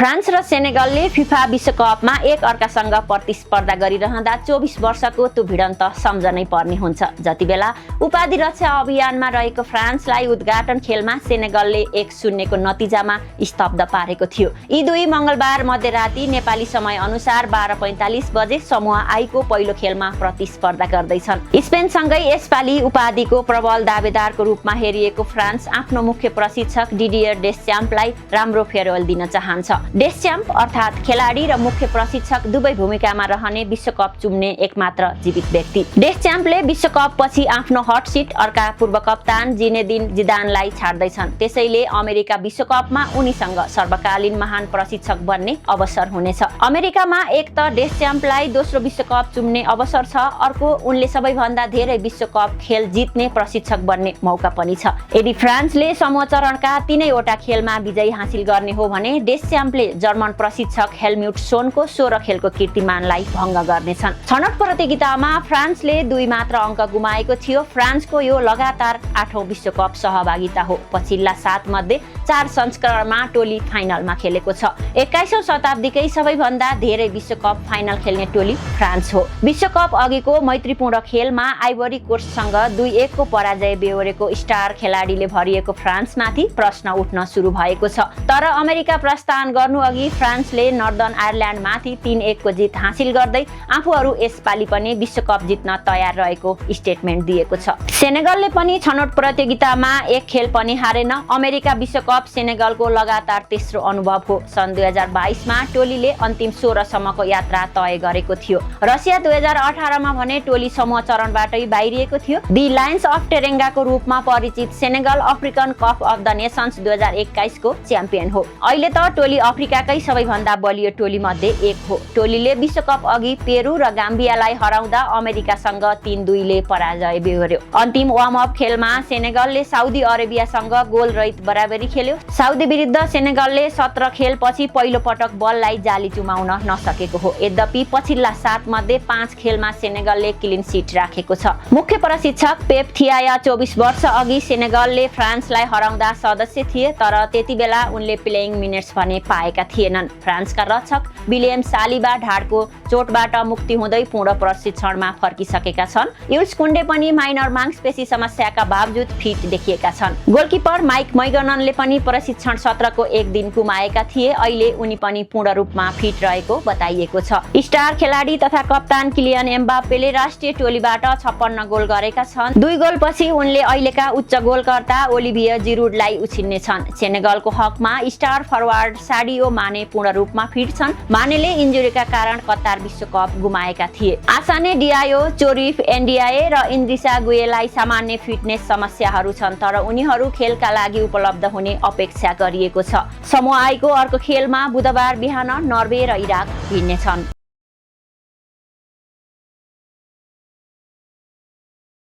France र सेनेगलले FIFA विश्वकपमा एक अर्कासँग प्रतिस्पर्धा गरिरहँदा 24 वर्षको त्यो भिडन्त सम्झनै पर्ने हुन्छ। जतिबेला उपाधि रक्षा अभियानमा रहेको फ्रान्सलाई उद्घाटन खेलमा सेनेगलले 1-0 को नतिजामा स्तब्ध पारेको थियो। यी दुई मंगलबार मध्यराती नेपाली समय अनुसार 12:45 बजे समूह आईको पहिलो खेलमा प्रतिस्पर्धा गर्दैछन्। स्पेनसँगै यसपालि उपाधिको प्रबल दावेदारको रूपमा हेरिएको फ्रान्स आफ्नो मुख्य प्रशिक्षक डिडियर डेस्च्याम्पलाई राम्रो फेरबल दिन चाहन्छ। डेस्च्याम्प अर्थात् खेलाडी र मुख्य प्रशिक्षक दुवै भूमिकामा रहने विश्वकप चुम्ने एकमात्र जीवित व्यक्ति। डेस्च्याम्पले विश्वकप पछि आफ्नो हट सिट अर्का पूर्व कप्तान जिनेदिन जिदानलाई छाड्दैछन्। त्यसैले अमेरिका विश्वकपमा उनीसँग सर्वकालीन महान प्रशिक्षक बन्ने अवसर हुनेछ। अमेरिकामा एक त डेस्च्याम्पलाई दोस्रो विश्वकप चुम्ने अवसर छ, अर्को उनले सबैभन्दा धेरै विश्वकप खेल जित्ने प्रशिक्षक बन्ने मौका पनि छ। यदि फ्रान्सले समूह चरणका 3वटा खेलमा विजय हासिल गर्ने हो भने डेस्च्याम्पले जर्मन प्रशिक्षक हेल्मुट सोनको 16 खेलको कीर्तिमानलाई भङ्ग गर्नेछन्। छनौट प्रतियोगितामा फ्रान्सले 2 मात्र अङ्क गुमाएको थियो। फ्रान्सको यो लगातार 8औं विश्वकप सहभागिता हो। पछिल्ला 7 मध्ये 4 संस्करणमा टोली फाइनलमा खेलेको छ। 21औं शताब्दीकै सबैभन्दा धेरै विश्वकप फाइनल खेल्ने टोली फ्रान्स हो। विश्वकप अघिको मैत्रीपूर्ण खेलमा आइभरी कोस्टसँग 2-1 को पराजय बेहोरेको स्टार खेलाडीले भरिएको फ्रान्समाथि प्रश्न उठ्न सुरु भएको छ। तर अमेरिका प्रस्थान गर्नु अघि फ्रान्सले नर्दर्न आयरल्यान्डमाथि 3-1 को जित हासिल गर्दै आफूहरू यसपालि पनि विश्वकप जित्न तयार रहेको स्टेटमेन्ट दिएको छ। सेनेगलले पनि छनौट प्रतियोगितामा एक खेल पनि हारेन। अमेरिका विश्वकप सेनेगलको लगातार तेस्रो अनुभव हो। सन् 2022 मा टोलीले अन्तिम 16 सम्मको यात्रा तय गरेको थियो। रसिया 2018 मा भने टोली समूह चरणबाटै बाहिरिएको थियो। दि लायन्स अफ टेरेङ्गाको रूपमा परिचित Senegal African cup of the nations 2021 को च्याम्पियन हो। अहिले त टोली अफ्रिकाकै सबैभन्दा बलियो टोली मध्ये एक हो। टोलीले विश्वकप अघि पेरु र गाम्बियालाई हराउँदा अमेरिकासँग 3-2 ले पराजय बेहोर्यो। अन्तिम वार्म अप खेलमा सेनेगलले साउदी अरेबियासँग गोल रहित बराबरी खेल्यो। साउदी विरुद्ध सेनेगलले 17 खेल पछि पहिलो पटक बललाई जाली चुमाउन नसकेको हो। यद्यपि पछिल्ला 7 मध्ये 5 खेलमा सेनेगलले क्लिन सिट राखेको छ। मुख्य प्रशिक्षक पेप थियाया 24 वर्ष अघि सेनेगलले फ्रान्सलाई हराउँदा सदस्य थिए, तर त्यतिबेला उनले प्लेइङ मिनेट्स भने पाएका थिएनन्। फ्रान्सका रक्षक विलियम सालिबा ढाडको चोटबाट मुक्ति हुँदै पूर्ण प्रशिक्षणमा फर्किसकेका छन्। युल्स कुन्डे पनि माइनर मांसपेशी समस्याका बावजुद फिट देखिएका छन्। गोलकिपर माइक मैगननले पनि प्रशिक्षण सत्रको एक दिन गुमाएका थिए। अहिले उनी पनि पूर्ण रूपमा फिट रहेको बताइएको छ। स्टार खेलाडी तथा कप्तान किलियन एम्बाप्पेले राष्ट्रिय टोलीबाट 56 गोल गरेका छन्। 2 गोल पछि उनले अहिलेका उच्च गोलकर्ता ओलिभियर जिरुडलाई उछिन्ने छन्। सेनेगलको हकमा स्टार फरवार्ड साडियो माने पूर्ण रूपमा फिट छन्। मानेले इन्जुरीका कारण कतार विश्वकप गुमाएका थिए। आसाने डियायो, चोरिफ एन्डियाए र इन्द्रिसा गुएलाई सामान्य फिटनेस समस्याहरू छन्, तर उनीहरू खेलका लागि उपलब्ध हुने अपेक्षा गरिएको छ। समूह आईको अर्को खेलमा बुधबार बिहान नर्वे र इराक भिड्नेछन्।